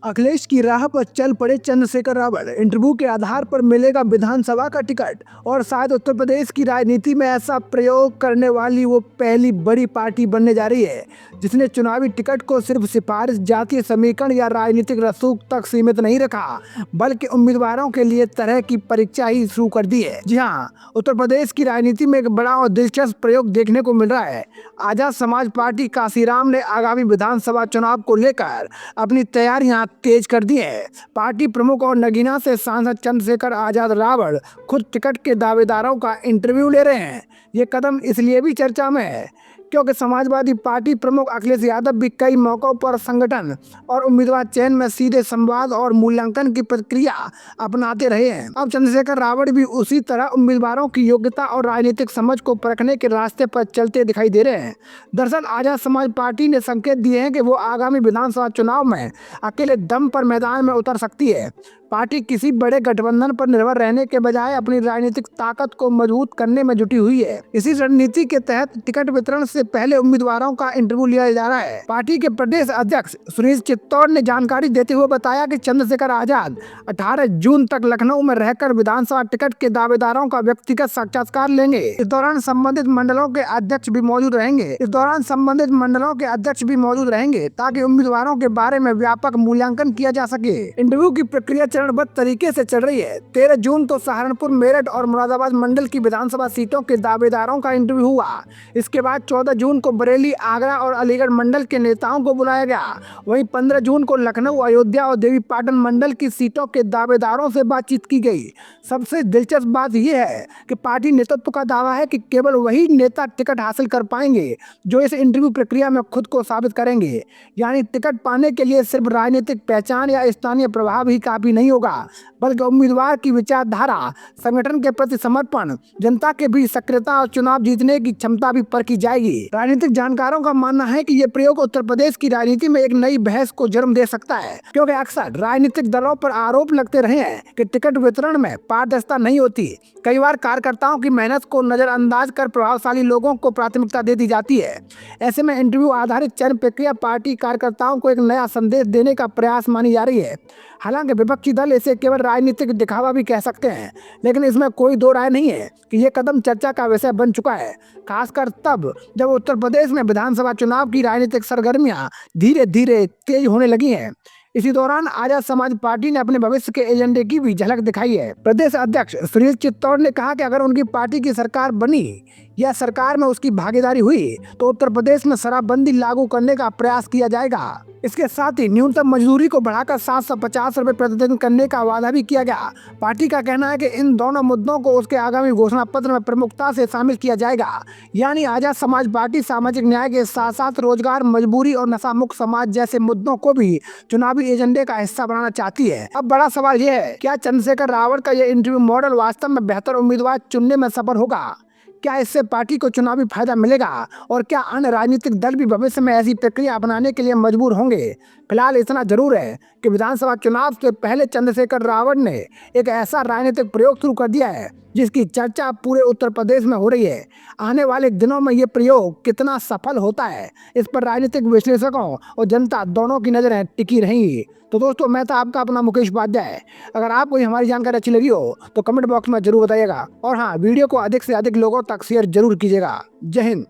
अखिलेश की राह पर चल पड़े चंद्रशेखर रावत। इंटरव्यू के आधार पर मिलेगा विधानसभा का टिकट और शायद उत्तर प्रदेश की राजनीति में ऐसा प्रयोग करने वाली वो पहली बड़ी पार्टी बनने जा रही है जिसने चुनावी टिकट को सिर्फ सिफारिश, जातीय समीकरण या राजनीतिक रसूख तक सीमित नहीं रखा, बल्कि उम्मीदवारों के लिए तरह की परीक्षा ही शुरू कर दी है। जी हाँ, उत्तर प्रदेश की राजनीति में एक बड़ा और दिलचस्प प्रयोग देखने को मिल रहा है। आजाद समाज पार्टी काशीराम ने आगामी विधानसभा चुनाव को लेकर अपनी तैयारियां तेज कर दी है। पार्टी प्रमुख और नगीना से सांसद चंद्रशेखर आजाद रावत खुद टिकट के दावेदारों का इंटरव्यू ले रहे हैं। ये कदम इसलिए भी चर्चा में है क्योंकि समाजवादी पार्टी प्रमुख अखिलेश यादव भी कई मौकों पर संगठन और उम्मीदवार चयन में सीधे संवाद और मूल्यांकन की प्रक्रिया अपनाते रहे हैं। अब चंद्रशेखर रावत भी उसी तरह उम्मीदवारों की योग्यता और राजनीतिक समझ को परखने के रास्ते पर चलते दिखाई दे रहे हैं। दरअसल आजाद समाज पार्टी ने संकेत दिए हैं कि वो आगामी विधानसभा चुनाव में अकेले दम पर मैदान में उतर सकती है। पार्टी किसी बड़े गठबंधन पर निर्भर रहने के बजाय अपनी राजनीतिक ताकत को मजबूत करने में जुटी हुई है। इसी रणनीति के तहत टिकट वितरण से पहले उम्मीदवारों का इंटरव्यू लिया जा रहा है। पार्टी के प्रदेश अध्यक्ष सुनील चित्तौड़ ने जानकारी देते हुए बताया कि चंद्रशेखर आजाद 18 जून तक लखनऊ में रहकर विधानसभा टिकट के दावेदारों का व्यक्तिगत साक्षात्कार लेंगे। इस दौरान संबंधित मंडलों के अध्यक्ष भी मौजूद रहेंगे ताकि उम्मीदवारों के बारे में व्यापक मूल्यांकन किया जा सके। इंटरव्यू की प्रक्रिया चरणबद्ध तरीके से चल रही है। 13 जून को सहारनपुर, मेरठ और मुरादाबाद मंडल की विधानसभा सीटों के दावेदारों का इंटरव्यू हुआ। इसके बाद 14 जून को बरेली, आगरा और अलीगढ़ मंडल के नेताओं को बुलाया गया। वहीं 15 जून को लखनऊ, अयोध्या और देवीपाटन मंडल की सीटों के दावेदारों से बातचीत की गई। सबसे दिलचस्प बात यह है कि पार्टी नेतृत्व का दावा है कि केवल वही नेता टिकट हासिल कर पाएंगे जो इस इंटरव्यू प्रक्रिया में खुद को साबित करेंगे। यानी टिकट पाने के लिए सिर्फ राजनीतिक पहचान या स्थानीय प्रभाव ही काफी नहीं होगा, बल्कि उम्मीदवार की विचारधारा, संगठन के प्रति समर्पण, जनता के बीच सक्रियता और चुनाव जीतने की क्षमता भी परखी जाएगी। राजनीतिक जानकारों का मानना है कि ये प्रयोग उत्तर प्रदेश की राजनीति में एक नई बहस को जन्म दे सकता है, क्योंकि अक्सर राजनीतिक दलों पर आरोप लगते रहे हैं कि टिकट वितरण में पारदर्शिता नहीं होती। कई बार कार्यकर्ताओं की मेहनत को नजरअंदाज कर प्रभावशाली लोगों को प्राथमिकता दे दी जाती है। ऐसे में इंटरव्यू आधारित चयन प्रक्रिया पार्टी कार्यकर्ताओं को एक नया संदेश देने का प्रयास मानी जा रही है। हालांकि विपक्षी दल इसे केवल राजनीतिक दिखावा भी कह सकते हैं, लेकिन इसमें कोई दो राय नहीं है कि ये कदम चर्चा का विषय बन चुका है, खासकर तब जब उत्तर प्रदेश में विधानसभा चुनाव की राजनीतिक सरगर्मियां धीरे धीरे तेज होने लगी हैं। इसी दौरान आजाद समाज पार्टी ने अपने भविष्य के एजेंडे की भी झलक दिखाई है। प्रदेश अध्यक्ष सुनील चित्तौड़ ने कहा कि अगर उनकी पार्टी की सरकार बनी या सरकार में उसकी भागीदारी हुई तो उत्तर प्रदेश में शराबबंदी लागू करने का प्रयास किया जाएगा। इसके साथ ही न्यूनतम मजदूरी को बढ़ाकर 750 रुपए प्रतिदिन करने का वादा भी किया गया। पार्टी का कहना है कि इन दोनों मुद्दों को उसके आगामी घोषणा पत्र में प्रमुखता से शामिल किया जाएगा। यानी आजाद समाज पार्टी सामाजिक न्याय के साथ साथ रोजगार, मजबूरी और नशा मुक्त समाज जैसे मुद्दों को भी चुनावी एजेंडे का हिस्सा बनाना चाहती है। अब बड़ा सवाल यह है, क्या चंद्रशेखर रावत का यह इंटरव्यू मॉडल वास्तव में बेहतर उम्मीदवार चुनने में सफल होगा? क्या इससे पार्टी को चुनावी फायदा मिलेगा और क्या अन्य राजनीतिक दल भी भविष्य में ऐसी प्रक्रिया अपनाने के लिए मजबूर होंगे? फिलहाल इतना जरूर है कि विधानसभा चुनाव से पहले चंद्रशेखर रावत ने एक ऐसा राजनीतिक प्रयोग शुरू कर दिया है जिसकी चर्चा पूरे उत्तर प्रदेश में हो रही है। आने वाले दिनों में ये प्रयोग कितना सफल होता है, इस पर राजनीतिक विश्लेषकों और जनता दोनों की नजरें टिकी रहेंगी। तो दोस्तों, मैं था आपका अपना मुकेश उपाध्याय। अगर आपको हमारी जानकारी अच्छी लगी हो तो कमेंट बॉक्स में जरूर बताइएगा और हाँ, वीडियो को अधिक से अधिक लोगों तक शेयर जरूर कीजिएगा। जय हिंद।